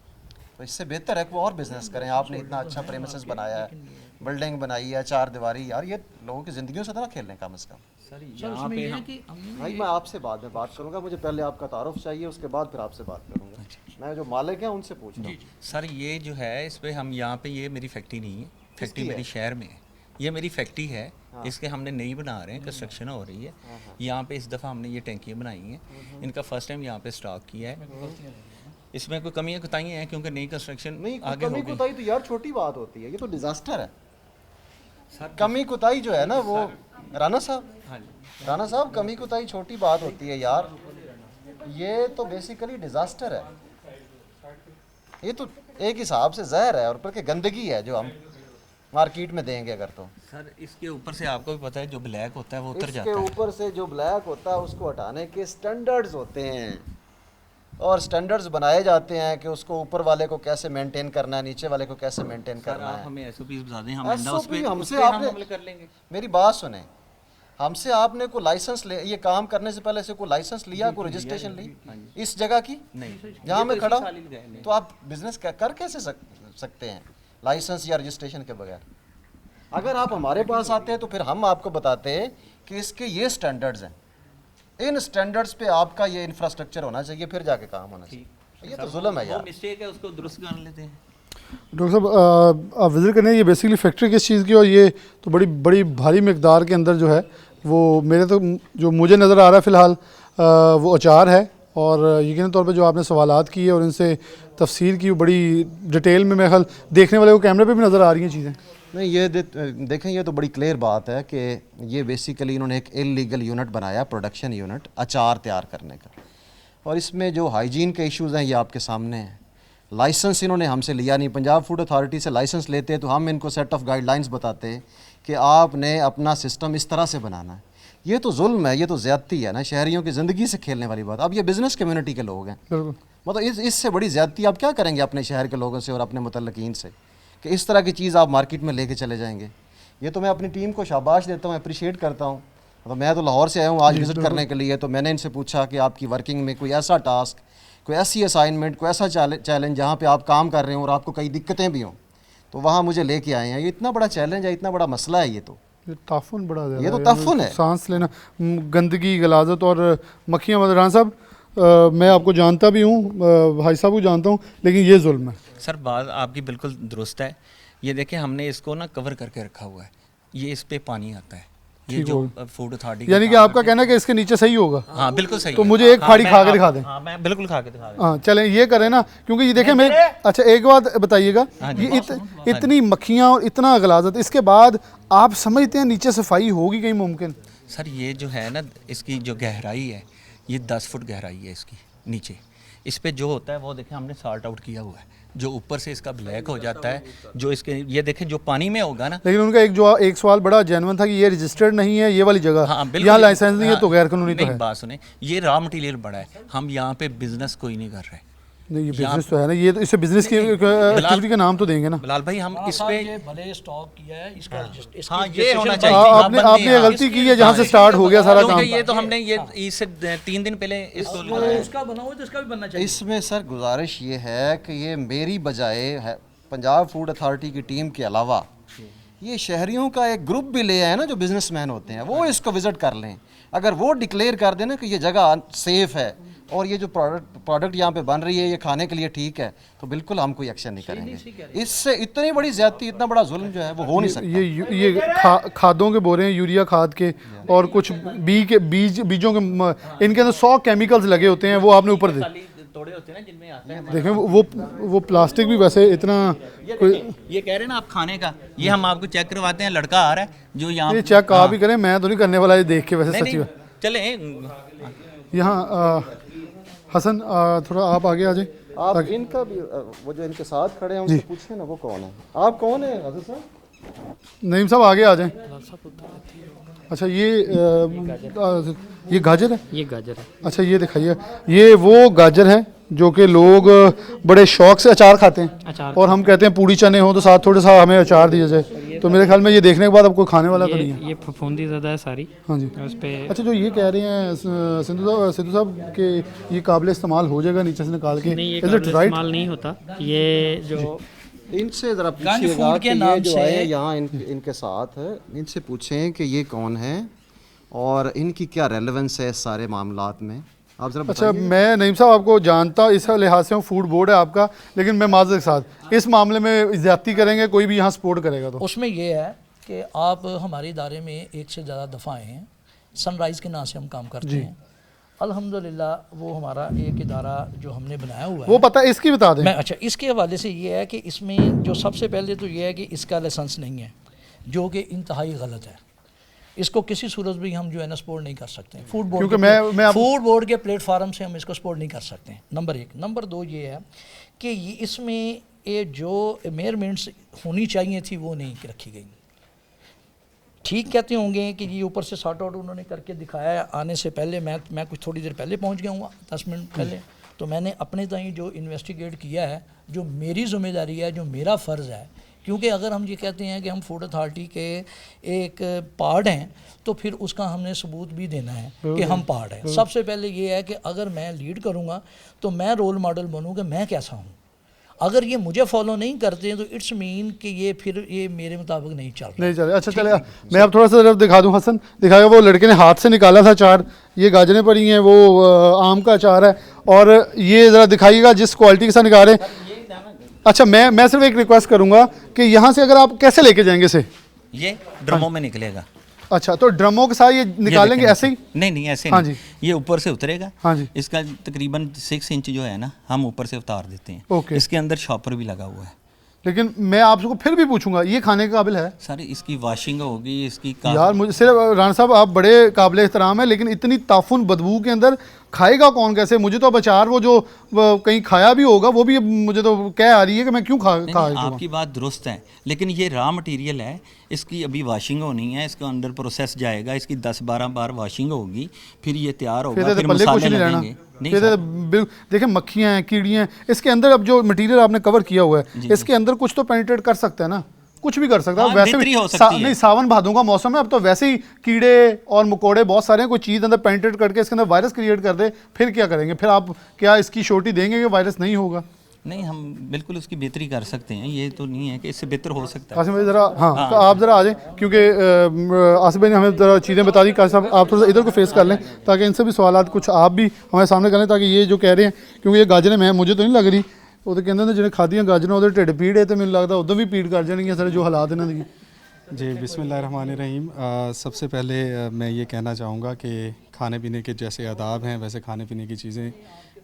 तो इससे बेहतर है कि वो और बिजनेस करें। आपने इतना अच्छा प्रेमिसेस बनाया है, बिल्डिंग बनाई है, 4 दीवारी, यार ये लोगों की ज़िंदगियों से तो ना खेलने कम से कम। सर यहाँ पे हम भाई मैं आपसे बाद में बात करूंगा, मुझे पहले आपका तारुफ चाहिए, उसके बाद फिर आपसे बात करूंगा। मैं जो मालिक हैं उनसे पूछ रहा हूँ। सर ये जो है इस पे हम यहाँ पे, ये मेरी फैक्ट्री नहीं है, फैक्ट्री मेरी शहर में है, ये मेरी फैक्ट्री है। इसके हमने नई बना रहे हैं, कंस्ट्रक्शन हो रही है यहाँ पे। इस दफ़ा हमने ये टैंकियाँ बनाई हैं, इनका फर्स्ट टाइम यहाँ पे स्टॉक किया है। इसमें कोई कमियाँ कुताहियाँ हैं क्योंकि नई कंस्ट्रक्शन नहीं, आगे कमी होगी। कुताही तो यार छोटी बात होती है, ये तो डिजास्टर है। कमी कुताही जो है ना वो राना साहब कमी कुताही छोटी बात होती है यार, ये तो बेसिकली डिजास्टर है। ये तो एक हिसाब से जहर है और ऊपर के गंदगी है जो हम मार्केट में देंगे अगर। तो सर इसके ऊपर से आपको भी पता है जो ब्लैक होता है वो उतर इसके जाता है। ऊपर से जो ब्लैक होता है उसको हटाने के स्टैंडर्ड्स होते हैं, और स्टैंडर्ड्स बनाए जाते हैं कि उसको ऊपर वाले को कैसे मेंटेन करना है, नीचे वाले को कैसे मेंटेन सर करना आप है। हमें SOPs बता दें, हम आइंदा उस SOP पे हमसे हम आपने अमल कर लेंगे। मेरी बात सुने, हमसे आपने को लाइसेंस ले, ये काम करने से पहले से कोई लाइसेंस लिया, कोई रजिस्ट्रेशन ली इस जगह की? नहीं, जहाँ मैं खड़ा साल ही लगाए नहीं। तो आप बिजनेस कर कैसे सकते हैं लाइसेंस या रजिस्ट्रेशन के बगैर? अगर आप हमारे पास आते हैं तो फिर हम आपको बताते हैं कि इसके ये स्टैंडर्ड्स हैं, इन स्टैंडर्ड्स पे आपका ये इंफ्रास्ट्रक्चर होना चाहिए, फिर जाके काम होना चाहिए। ये तो जुल्म है वो यार। मिस्टेक है, उसको दुरुस्त कर लेते हैं। डॉक्टर साहब आप विज़िट करने ये बेसिकली फैक्ट्री किस चीज़ की, और ये तो बड़ी बड़ी भारी मकदार के अंदर जो है वो मेरे तो जो मुझे नज़र आ रहा है फ़िलहाल वो अचार है। और यकीन तौर पे जो आपने सवालात किए और इनसे तफसीर की बड़ी डिटेल में मेरे ख्याल देखने वाले को कैमरे पे भी नज़र आ रही हैं चीज़ें। नहीं ये देखें, ये तो बड़ी क्लियर बात है कि ये बेसिकली इन्होंने एक इलीगल यूनिट बनाया, प्रोडक्शन यूनिट अचार तैयार करने का, और इसमें जो हाइजीन के इश्यूज़ हैं ये आपके सामने हैं। लाइसेंस इन्होंने हमसे लिया नहीं, पंजाब फूड अथॉरिटी से लाइसेंस लेते हैं तो हम इनको सेट ऑफ गाइडलाइंस बताते हैं कि आपने अपना सिस्टम इस तरह से बनाना है। ये तो जुल्म है, ये तो ज़्यादती है ना, शहरियों की ज़िंदगी से खेलने वाली बात। अब ये बिज़नेस कम्युनिटी के लोग हैं, बिल्कुल मतलब इससे बड़ी ज़्यादती आप क्या करेंगे अपने शहर के लोगों से और अपने मुतल्लिकीन से कि इस तरह की चीज़ आप मार्केट में लेके चले जाएंगे। ये तो मैं अपनी टीम को शाबाश देता हूँ, अप्रिशिएट करता हूँ। तो मैं तो लाहौर से आया हूँ आज विज़िट करने के लिए, तो मैंने इनसे पूछा कि आपकी वर्किंग में कोई ऐसा टास्क, कोई ऐसी असाइनमेंट, कोई ऐसा चैलेंज जहाँ पे आप काम कर रहे हो और आपको कई दिक्कतें भी हों, तो वहाँ मुझे लेके आए हैं। ये इतना बड़ा चैलेंज है, इतना बड़ा मसला है, ये ताफुन बड़ा ज़्यादा ये तो है, ताफुन है। सांस लेना, गंदगी, गलाजत और मक्खियाँ। मदरान साहब मैं आपको जानता भी हूँ, भाई साहब को जानता हूँ, लेकिन ये जुल्म है। सर बात आपकी बिल्कुल दुरुस्त है। ये देखिए हमने इसको ना कवर करके रखा हुआ है, ये इस पे पानी आता है, ये ठीक जो होगा। फूड अथॉरिटी यानी कि आपका कहना है कि इसके नीचे सही होगा। हाँ बिल्कुल सही तो है। मुझे एक हाँ, फाड़ी मैं खा के आप- दिखा दें। हाँ मैं बिल्कुल खा के दिखा दें। हाँ चलें ये करें ना, क्योंकि ये देखें मैं अच्छा एक बात बताइएगा, ये इतनी मक्खियाँ और इतना गलाजत, इसके बाद आप समझते हैं नीचे सफाई होगी कहीं मुमकिन? सर ये जो है ना, इसकी जो गहराई है ये 10 फुट गहराई है इसकी नीचे। इस पे जो होता है वो देखें हमने सॉर्ट आउट किया हुआ है, जो ऊपर से इसका ब्लैक हो जाता है, जो इसके ये देखें जो पानी में होगा ना। लेकिन उनका एक सवाल बड़ा जेन्युइन था कि ये रजिस्टर्ड नहीं है ये वाली जगह, हाँ बिल्कुल, यहाँ लाइसेंस नहीं है हाँ, तो गैर कानूनी तो नहीं, है। बात सुने, ये रॉ मटेरियल बड़ा है, हम यहाँ पे बिजनेस कोई नहीं कर रहे। नहीं ये बिजनेस तो है ना, ये तो इसे बिजनेस की एक्टिविटी का नाम तो देंगे ना। बिलाल भाई हम इस पे ये भले स्टॉक किया है इसका हाँ ये होना registration चाहिए। हाँ, हाँ, बनती आपने है, हाँ। गलती की है जहाँ से स्टार्ट हो गया सारा काम। क्योंकि ये तो हमने ये इससे 3 दिन पहले इसको लगाया। उसका बना हो तो इसका भी बनना चाहिए। इसमें सर गुजारिश ये है कि ये मेरी बजाय है पंजाब फूड अथॉरिटी की टीम के अलावा ये शहरियों का एक ग्रुप भी ले आए ना, जो बिजनेसमैन होते हैं वो इसको विज़िट कर लें। अगर वो डिक्लेयर कर देना कि ये जगह सेफ़ है और ये जो प्रोडक्ट यहाँ पे बन रही है ये खाने के लिए ठीक है, तो बिल्कुल हम कोई एक्शन नहीं करेंगे। इससे इतनी बड़ी ज़्यादती, इतना बड़ा जुल्म जो है वो हो नहीं सकता। ये खादों के बोरे हैं, यूरिया खाद के, और कुछ बीजों के इनके अंदर 100 केमिकल्स लगे होते हैं, वो आपने ऊपर दे तोड़े होते हैं ना जिनमें आता है। देखें वो प्लास्टिक भी वैसे इतना ये कह रहे हैं ना आप खाने का, ये हम आपको चेक करवाते हैं, लड़का आ रहा है जो यहाँ ये चेक आप ही करें, मैं तो नहीं करने वाला ये देख के वैसे सच्ची बात। चले यहाँ हसन थोड़ा आप आगे आ जाए। आप इनका भी वो जो इनके साथ खड़े हैं उनसे पूछें ना वो कौन है, आप कौन है हज़रत साहब? नईम साहब आगे आ जाएं। अच्छा ये गाजर है? ये गाजर है। अच्छा ये दिखाइए, ये वो गाजर है जो कि लोग बड़े शौक से अचार खाते हैं, अचार और हम कहते हैं पूड़ी चने हो तो साथ थोड़ा सा हमें अचार दिया जाए। तो मेरे ख्याल में ये देखने के बाद अब कोई खाने वाला तो नहीं है। ये फफूंदी ज़्यादा है सारी, हाँ जी। उस पर अच्छा जो ये कह रहे हैं सिद्धू साहब कि ये काबिल इस्तेमाल हो जाएगा नीचे से निकाल के, नहीं, ये Is it काबिल right? इस्तेमाल नहीं होता। ये जो इनसे ज़रा गंज पूछिएगा फूड कि के ये नाम जो से- आए यहाँ इनके साथ है, इनसे पूछें कि ये कौन है और इनकी क्या रेलेवेंस है इस सारे मामलात में, आप ज़रा अच्छा बताइए। मैं नईम साहब आपको जानता इस लिहाज से हूँ, फूड बोर्ड है आपका, लेकिन मैं माज़रत के साथ इस मामले में ज़्यादती करेंगे कोई भी यहाँ सपोर्ट करेगा तो। उसमें ये है कि आप हमारे इदारे में एक से ज़्यादा दफ़ा आए हैं, सनराइज़ के नाम से हम काम करते हैं। अल्हम्दुलिल्लाह वो हमारा एक इदारा जो हमने बनाया हुआ है वो पता है, इसकी बता दें। मैं अच्छा इसके हवाले से ये है कि इसमें जो सबसे पहले तो ये है कि इसका लाइसेंस नहीं है, जो कि इंतहाई गलत है। इसको किसी सूरत भी हम जो है ना सपोर्ट नहीं कर सकते हैं। फूड बोर्ड क्योंकि मैं फूड बोर्ड के प्लेटफार्म से हम इसको सपोर्ट नहीं कर सकते हैं, नंबर 1। नंबर 2 ये है कि ये इसमें ये जो मेजरमेंट्स होनी चाहिए थी वो नहीं रखी गई। ठीक कहते होंगे कि ये ऊपर से सॉर्ट आउट उन्होंने करके दिखाया है। आने से पहले मैं कुछ थोड़ी देर पहले पहुंच गया हूँ, 10 मिनट पहले, तो मैंने अपने ताईं जो इन्वेस्टिगेट किया है, जो मेरी ज़िम्मेदारी है, जो मेरा फ़र्ज़ है, क्योंकि अगर हम ये कहते हैं कि हम फूड अथॉरिटी के एक पार्ट हैं तो फिर उसका हमने सबूत भी देना है कि हम पार्ट हैं। सबसे पहले ये है कि अगर मैं लीड करूँगा तो मैं रोल मॉडल बनूँ कि मैं कैसा हूँ। अगर ये मुझे फॉलो नहीं करते हैं तो इट्स मीन कि ये फिर ये मेरे मुताबिक नहीं चल रहा। नहीं चले। अच्छा चले, मैं अब थोड़ा सा तरफ दिखा दूं। हसन दिखाएगा, वो लड़के ने हाथ से निकाला था अचार, ये गाजरें पड़ी हैं, वो आम का अचार है, और ये ज़रा दिखाइएगा जिस क्वालिटी के साथ निकाल रहे हैं। अच्छा मैं सिर्फ एक रिक्वेस्ट करूँगा कि यहाँ से अगर आप कैसे लेके जाएंगे इसे? ये ड्रमों में निकलेगा। अच्छा तो ड्रमों के साथ ये निकालेंगे ऐसे ही? नहीं ऐसे हाँ नहीं, ये ऊपर से उतरेगा। हाँ जी। इसका तकरीबन 6 इंच जो है ना हम ऊपर से उतार देते हैं। ओके। इसके अंदर शॉपर भी लगा हुआ है। लेकिन मैं आपको फिर भी पूछूंगा, ये खाने के काबिल है? सर इसकी वॉशिंग होगी, इसकी यार मुझे सिर्फ राना साहब आप बड़े काबिल एहतराम है, लेकिन इतनी ताफुन बदबू के अंदर खाएगा कौन कैसे? मुझे तो अब अचार वो जो कहीं खाया भी होगा वो भी मुझे तो कह आ रही है कि मैं क्यों खा आपकी बात दुरुस्त है, लेकिन ये रॉ मटेरियल है, इसकी अभी वॉशिंग होनी है, इसके अंदर प्रोसेस जाएगा, इसकी 10-12 बार वॉशिंग होगी, फिर ये तैयार होगा, फिर पल्ले कुछ मसाले नहीं रहना। लगेंगे। नहीं देखिए मक्खियाँ हैं, कीड़ियाँ हैं, इसके अंदर अब जो मटेरियल आपने कवर किया हुआ है इसके अंदर कुछ तो पेनिट्रेट कर सकता है ना, कुछ भी कर सकता है। हाँ, वैसे बेहतरी भी हो सकती है। नहीं, सावन भादों का मौसम है, अब तो वैसे ही कीड़े और मकोड़े बहुत सारे हैं, कोई चीज़ अंदर पेनिट्रेट करके इसके अंदर वायरस क्रिएट कर दे, फिर क्या करेंगे? फिर आप क्या इसकी श्योरिटी देंगे कि वायरस नहीं होगा? नहीं, हम बिल्कुल उसकी बेहतरी कर सकते हैं, ये तो नहीं है कि इससे बेहतर हो सकता है। कासिम भाई ज़रा, हाँ तो आप ज़रा आ जाएँ, क्योंकि आसिफ भाई ने हमें ज़रा चीज़ें बता दी। कासिम साहब आप थोड़ा सा इधर को फेस कर लें ताकि इनसे भी सवाल कुछ आप भी हमारे सामने कर लें, ताकि ये जो कह रहे हैं, क्योंकि ये गाजरें मैं मुझे तो नहीं लग रही, वो तो कहते हैं जिन्हें खादियाँ गाजरें उधर ढिड पीड़ है, तो मैंने लगता उधर भी पीड़ कर जाएंगी सर जो हालात इन्हों की। जी बिस्मिल्लाहिर्रहमानिर्रहीम। सबसे पहले मैं ये कहना चाहूँगा कि खाने पीने के जैसे आदाब हैं वैसे खाने पीने की चीज़ें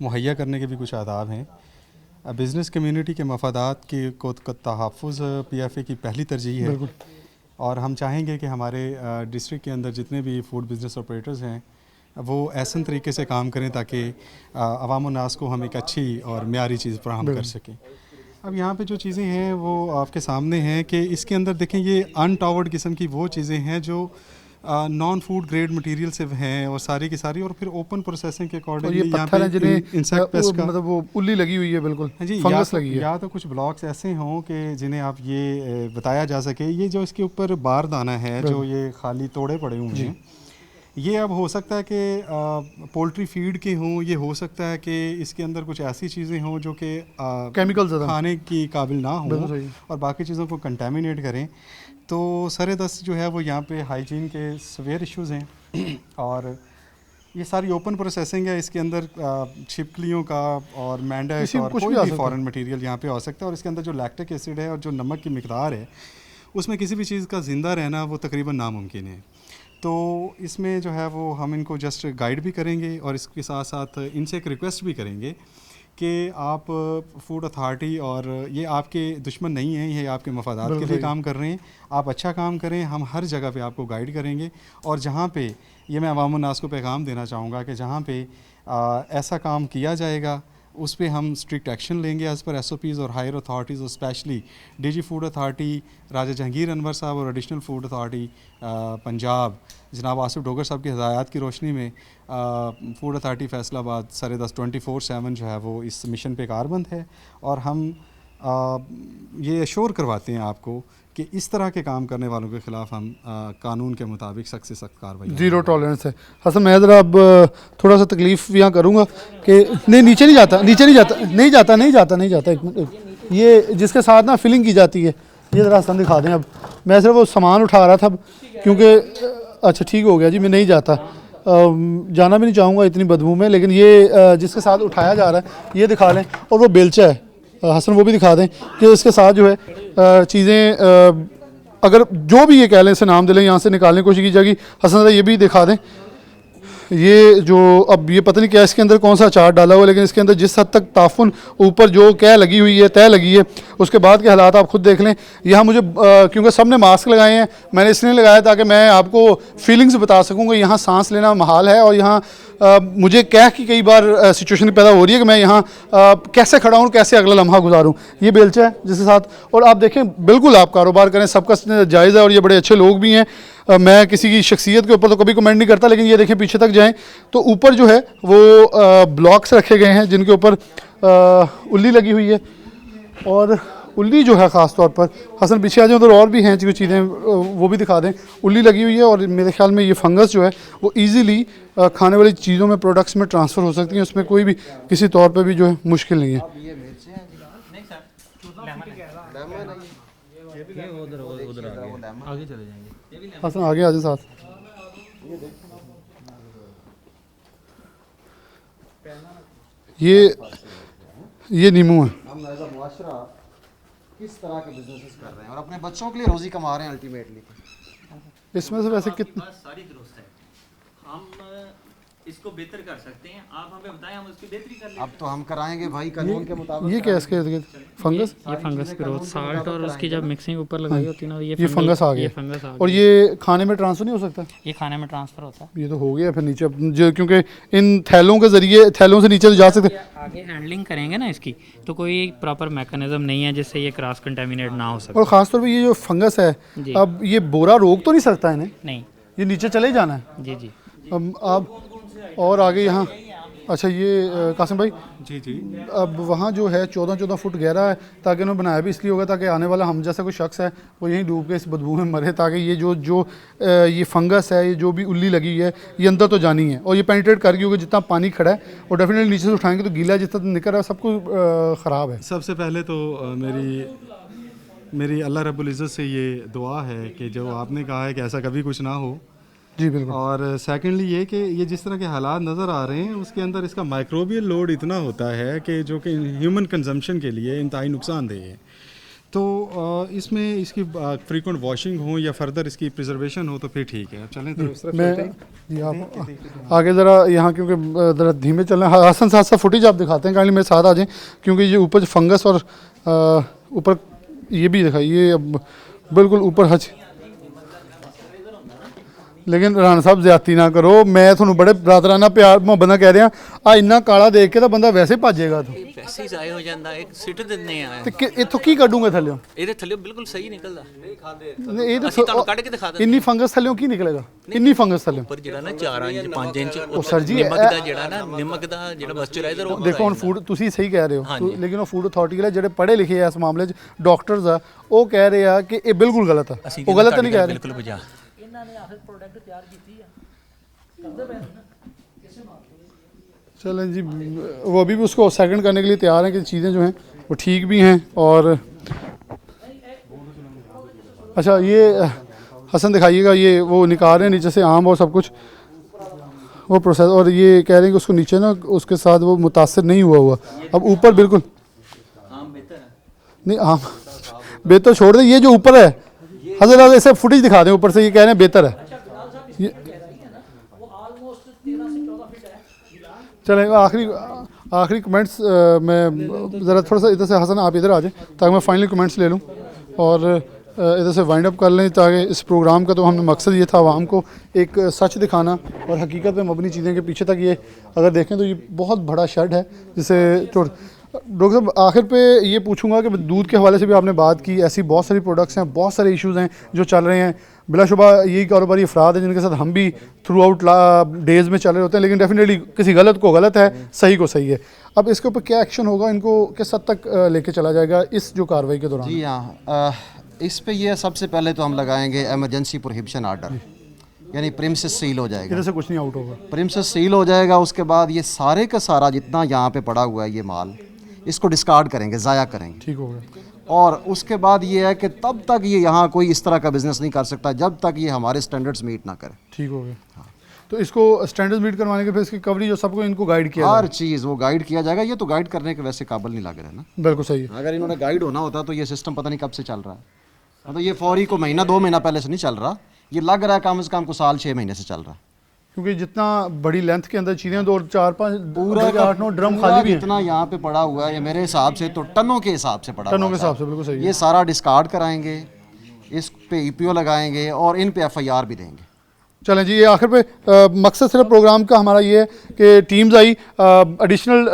मुहैया करने के भी कुछ आदाब हैं। बिज़नेस कम्युनिटी के मफादात को तहफ़्फ़ुज़ PFA की पहली तरजीह है और हम चाहेंगे कि हमारे डिस्ट्रिक्ट के अंदर जितने भी फूड बिज़नेस ऑपरेटर्स हैं वो ऐसे तरीके से काम करें ताकि अवाम नास को हम एक अच्छी और म्यारी चीज़ फराहम कर सकें। अब यहाँ पे जो चीज़ें हैं वो आपके सामने हैं कि इसके अंदर देखें ये अनटावर्ड किस्म की वो चीज़ें हैं जो नॉन फूड ग्रेड मटेरियल से हैं और सारी की सारी और फिर ओपन प्रोसेसिंग के अकॉर्डिंग ये पत्थर है जिन्हें मतलब वो उल्ली लगी हुई है, बिल्कुल हाँ जी, फंगस लगी है। या तो कुछ ब्लॉक्स ऐसे हों कि जिन्हें आप ये बताया जा सके ये जो इसके ऊपर बार दाना है जो ये खाली तोड़े पड़े हुए हैं ये अब हो सकता है कि पोल्ट्री फीड के हों, ये हो सकता है कि इसके अंदर कुछ ऐसी चीज़ें हों जो कि केमिकल खाने की काबिल ना हो और बाकी चीज़ों को कंटेमिनेट करें। तो सरेदस्त जो है वो यहाँ पे हाइजीन के सवेयर इश्यूज़ हैं और ये सारी ओपन प्रोसेसिंग है। इसके अंदर छिपकलियों का और मैंडा और कोई भी फॉरेन मटेरियल यहाँ पे हो सकता है और इसके अंदर जो लैक्टिक एसिड है और जो नमक की मिकदार है उसमें किसी भी चीज़ का ज़िंदा रहना वो तकरीबन नामुमकिन है। तो इसमें जो है वो हम इनको जस्ट गाइड भी करेंगे और इसके साथ साथ इनसे एक रिक्वेस्ट भी करेंगे कि आप फूड अथॉरिटी और ये आपके दुश्मन नहीं हैं, ये आपके मफादात के लिए काम कर रहे हैं। आप अच्छा काम करें, हम हर जगह पे आपको गाइड करेंगे और जहाँ पे ये मैं अवाम नास को पैगाम देना चाहूँगा कि जहाँ पे ऐसा काम किया जाएगा उस पर हम स्ट्रिक्ट एक्शन लेंगे एज़ पर SOPs और हायर अथॉरिटीज़ और स्पेशली DG फूड अथॉरिटी राजा जहांगीर अनवर साहब और एडिशनल फूड अथॉरिटी पंजाब जनाब आसिफ डोगर साहब की हदायत की रोशनी में फूड अथॉरिटी फैसलाबाद सरेदस्त 24/7 जो है वो इस मिशन पे कारबंद है और हम ये अश्योर करवाते हैं आपको कि इस तरह के काम करने वालों के ख़िलाफ़ हम कानून के मुताबिक सख्त से सख्त कार्रवाई ज़ीरो टॉलरेंस है। हसन मैं ज़रा अब थोड़ा सा तकलीफ़ यहाँ करूँगा कि नहीं नीचे नहीं जाता, नीचे नहीं जाता, नहीं जाता, नहीं जाता, नहीं जाता। एक मिनट, ये जिसके साथ ना फिलिंग की जाती है ये ज़रा हसन दिखा दें। अब मैं सिर्फ वो सामान उठा रहा था क्योंकि अच्छा ठीक हो गया जी, मैं नहीं जाता, जाना भी नहीं चाहूँगा इतनी बदबू में, लेकिन ये जिसके साथ उठाया जा रहा है ये दिखा लें और वो बेलचा है हसन वो भी दिखा दें कि इसके साथ जो है चीज़ें अगर जो भी ये कह लें इसे नाम दे लें यहाँ से निकालने की कोशिश की जाएगी। हसन ज़रा ये भी दिखा दें, ये जो अब ये पता नहीं क्या इसके अंदर कौन सा अचार डाला हुआ है, लेकिन इसके अंदर जिस हद तक ताफुन ऊपर जो क्या लगी हुई है तय लगी है उसके बाद के हालात आप खुद देख लें। यहाँ मुझे क्योंकि सब ने मास्क लगाए हैं, मैंने इसलिए लगाया ताकि मैं आपको फीलिंग्स बता सकूँगा। यहाँ सांस लेना महाल है और यहाँ मुझे क्या कि कई बार सिचुएशन पैदा हो रही है कि मैं यहाँ कैसे खड़ा हूँ और कैसे अगला लम्हा गुजारूँ। ये बेलचा है जिसके साथ, और आप देखें बिल्कुल आप कारोबार करें, सबका जायज़ है और ये बड़े अच्छे लोग भी हैं। मैं किसी की शख्सियत के ऊपर तो कभी कमेंट नहीं करता, लेकिन ये देखें पीछे तक जाएं तो ऊपर जो है वो ब्लॉक्स रखे गए हैं जिनके ऊपर उल्ली लगी हुई है और उल्ली जो है ख़ास तौर पर हसन पीछे आ जाए उधर और भी हैं जो चीज़ें वो भी दिखा दें। उल्ली लगी हुई है और मेरे ख्याल में ये फंगस जो है वो ईज़िली खाने वाली चीज़ों में प्रोडक्ट्स में ट्रांसफ़र हो सकती हैं, उसमें कोई भी किसी तौर पर भी जो है मुश्किल नहीं है। हसन आगे आ जाए साथ। ये नींबू है। हम एज अ मुआशरा किस तरह के बिजनेसेस कर रहे हैं और अपने बच्चों के लिए रोज़ी कमा रहे हैं अल्टीमेटली। इसमें से वैसे कितना सारी दुरुस्त है, हम इसको बेहतर कर सकते हैं, आप हमें बताएं हम उसकी बेहतरी कर लेंगे। अब तो हम कराएंगे भाई कानून के मुताबिक। ये क्या इसके इर्द-गिर्द फंगस, ये फंगस ग्रोथ साल्ट और उसकी जब मिक्सिंग ऊपर लगाई होती है ना ये फंगस आ गया। फंगस आ और ये खाने में ट्रांसफर नहीं हो सकता? ये खाने में ट्रांसफर होता है। ये तो हो गया फिर नीचे जो, क्योंकि इन थैलों के ज़रिए थैलों से नीचे तो जा सकते। आगे हैंडलिंग करेंगे ना इसकी तो कोई प्रॉपर मैकेनिज्म नहीं है जिससे ये क्रॉस कंटेमिनेट ना हो सके। और ख़ासतौर पर ये जो फंगस है अब ये बोरा रोक तो नहीं सकता इन्हें? नहीं, ये नीचे चले जाना है। जी जी। अब आप और आगे यहाँ अच्छा ये कासिम भाई जी जी अब वहाँ जो है 14 फुट गहरा है, ताकि उन्होंने बनाया भी इसलिए होगा ताकि आने वाला हम जैसा कोई शख्स है वो यहीं डूब के इस बदबू में मरे, ताकि ये जो ये फंगस है, ये जो भी उल्ली लगी हुई है ये अंदर तो जानी है और ये पेनिट्रेट कर गई होगी। जितना पानी खड़ा है और डेफिनेटली नीचे से उठाएंगे तो गीला जितना निकल रहा है सब कुछ ख़राब है। सबसे पहले तो मेरी अल्लाह रब्बुल इज़्ज़त से ये दुआ है कि जो आपने कहा है कि ऐसा कभी कुछ ना हो। जी बिल्कुल। और सेकेंडली ये कि ये जिस तरह के हालात नज़र आ रहे हैं उसके अंदर इसका माइक्रोबियल लोड इतना होता है कि जो कि ह्यूमन कंजम्पशन के लिए इंतहाई नुकसानदेह है। तो इसमें इसकी फ्रीक्वेंट वॉशिंग हो या फर्दर इसकी प्रिजर्वेशन हो तो फिर ठीक है। चलें तो उस तरफ चलते हैं। जी आप आगे ज़रा यहाँ, क्योंकि ज़रा धीमे चल रहे हैं। हसन साथ साथ फुटेज आप दिखाते हैं, काइंडली मेरे साथ आ जाएं, क्योंकि ये ऊपर जो फंगस और ऊपर ये भी दिखाइए, अब बिल्कुल ऊपर हज। लेकिन राणा साहब ज्यादती ना करो, मैं थोनू बड़े बरादराना प्यार मुहब्बत नाल कह रहा आ इन्ना काला देख के तो बंदा वैसे भजेगा। तो वैसे ही ज़ाया हो जाता है, सिट दिंदे आ ਤੇ ਇੱਥੋਂ ਕੀ ਕੱਢੂਗੇ ਥੱਲਿਓਂ? ਇਹਦੇ ਥੱਲੇ ਬਿਲਕੁਲ ਸਹੀ ਨਿਕਲਦਾ ਨਹੀਂ ਖਾਂਦੇ ਇਹ ਅਸੀਂ ਤੁਹਾਨੂੰ ਕੱਢ ਕੇ ਦਿਖਾ ਦਿੰਦੇ। ਇੰਨੀ ਫੰਗਸ ਥੱਲਿਓਂ ਕੀ ਨਿਕਲੇਗਾ? ਇੰਨੀ ਫੰਗਸ ਥੱਲਿਓਂ ਉੱਪਰ ਜਿਹੜਾ ਨਾ 4 ਇੰਚ 5 ਇੰਚ ਉਹ ਸਰ ਜੀ ਨਿਮਕ ਦਾ ਜਿਹੜਾ ਨਾ ਨਿਮਕ ਦਾ ਜਿਹੜਾ ਮੋਇਸਚਰਾਈਜ਼ਰ ਉਹ ਦੇਖੋ ਹੁਣ ਫੂਡ ਤੁਸੀਂ ਸਹੀ ਕਹਿ ਰਹੇ ਹੋ, ਲੇਕਿਨ ਉਹ ਫੂਡ ਅਥਾਰਟੀ ਵਾਲੇ ਜਿਹੜੇ ਪੜ੍ਹੇ ਲਿਖੇ ਆ ਇਸ ਮਾਮਲੇ 'ਚ ਡਾਕਟਰਸ ਆ, ਉਹ ਕਹਿ ਰਹੇ ਆ ਕਿ ਇਹ ਬਿਲਕੁਲ ਗਲਤ ਆ। ਉਹ ਗਲਤ ਤਾਂ ਨਹੀਂ ਕਹਿ ਰਹੇ? ਬਿਲਕੁਲ ਬਜਾ ਇਹਨਾਂ ਨੇ ਆਖਰ ਪ੍ਰੋਡਕਟ ਤਿਆਰ ਕੀਤੀ ਆ, ਕਰਦੇ ਪਏ ਨਾ ਕਿਸੇ ਮਾਮਲੇ। चलें जी, वो अभी भी उसको सेकंड करने के लिए तैयार हैं कि चीज़ें जो हैं वो ठीक भी हैं। और अच्छा ये हसन दिखाइएगा, ये वो निकाल रहे हैं नीचे से आम और सब कुछ वो प्रोसेस, और ये कह रहे हैं कि उसको नीचे ना उसके साथ वो मुतासर नहीं हुआ। अब ऊपर बिल्कुल आम बेहतर है नहीं, आम बेहतर छोड़ दें, ये जो ऊपर है हजरत ऐसे फुटेज दिखा दें ऊपर से, ये कह रहे हैं बेहतर है। ये चलें आखिरी कमेंट्स मैं ज़रा थोड़ा सा इधर से हसन आप इधर आ जाएं ताकि मैं फाइनली कमेंट्स ले लूं और इधर से वाइंड अप कर लें, ताकि इस प्रोग्राम का तो हमने मकसद ये था आवाम को एक सच दिखाना और हकीकत में मबनी चीज़ें के पीछे तक। ये अगर देखें तो ये बहुत बड़ा शेड है जिसे डॉक्टर साहब आखिर पे ये पूछूंगा कि दूध के हवाले से भी आपने बात की, ऐसी बहुत सारी प्रोडक्ट्स हैं, बहुत सारे इश्यूज़ हैं जो चल रहे हैं। बिलाशुबा यही कारोबारी अफराद हैं जिनके साथ हम भी थ्रू आउट डेज़ में चल रहे होते हैं, लेकिन डेफिनेटली किसी गलत को गलत है, सही को सही है। अब इसके ऊपर क्या एक्शन होगा, इनको किस हद तक लेके चला जाएगा इस जो कार्रवाई के दौरान? जी हाँ, इस पे ये सबसे पहले तो हम लगाएंगे एमरजेंसी प्रोहिबिशन आर्डर, यानी प्रीमिसेस सील हो जाएगा। इधर से कुछ नहीं आउट होगा, प्रीमिसेस सील हो जाएगा। उसके बाद ये सारे का सारा जितना यहाँ पे पड़ा हुआ है ये माल, इसको डिस्कार्ड करेंगे, ज़ाया करेंगे। ठीक हो गया। और उसके बाद ये है कि तब तक ये यहाँ कोई इस तरह का बिजनेस नहीं कर सकता जब तक ये हमारे स्टैंडर्ड्स मीट ना करे। ठीक हो गया। हाँ। तो इसको स्टैंडर्ड्स मीट करवाने के फिर इसकी कवरेज और सबको इनको गाइड किया हर चीज़ वो गाइड किया जाएगा। ये तो गाइड करने के वैसे काबिल नहीं लग रहे ना। बिल्कुल सही है। अगर इन्होंने गाइड होना होता तो ये सिस्टम पता नहीं कब से चल रहा है। तो ये फौरी को महीना 2 महीना पहले से नहीं चल रहा, ये लग रहा है कम से कम को साल 6 महीने से चल रहा है, क्योंकि जितना बड़ी लेंथ के अंदर चीज़ें 2 4 5 पूरा 8 9 ड्रम खाली भी हैं। इतना यहाँ पे पड़ा हुआ है, ये मेरे हिसाब से तो टनों के हिसाब से पड़ा, टनों के हिसाब से बिल्कुल सही है। ये सारा डिस्कार्ड कराएंगे, इस पे ईपीओ लगाएंगे और इन पे एफआईआर भी देंगे। चलें जी, ये आखिर पे मकसद सिर्फ प्रोग्राम का हमारा ये है कि टीम्स आई, एडिशनल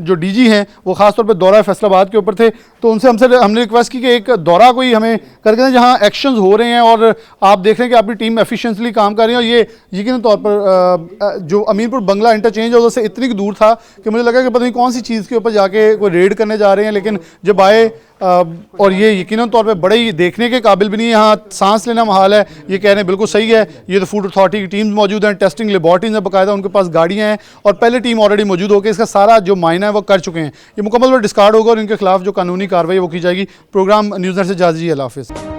जो डीजी हैं वो ख़ास तौर पे दौरा फैसलाबाद के ऊपर थे, तो उनसे हमने रिक्वेस्ट की कि एक दौरा कोई हमें करके दें जहाँ एक्शंस हो रहे हैं और आप देख रहे हैं कि आपकी टीम एफिशिएंटली काम कर रही है। और ये यकीन तौर पर जो अमीरपुर बंगला इंटरचेंज है उधर से इतनी दूर था कि मुझे लगा कि पता नहीं कौन सी चीज़ के ऊपर जाके कोई रेड करने जा रहे हैं, लेकिन जब आए और ये यकीनन तौर पे बड़े ही देखने के काबिल भी नहीं है, यहाँ सांस लेना महाल है। ये कह रहे हैं बिल्कुल सही है, ये तो फूड अथॉरिटी की टीम्स मौजूद हैं, टेस्टिंग लेबॉर्टरीज में बाकायदा उनके पास गाड़ियाँ हैं और पहले टीम ऑलरेडी मौजूद होकर इसका सारा जो मायना है वो कर चुके हैं। ये मुकम्मल डिस्कार्ड होगा और इनके खिलाफ जो कानूनी कार्रवाई वो की जाएगी। प्रोग्राम न्यूज़ नेट से जाजी, अल्लाह हाफ़िज़।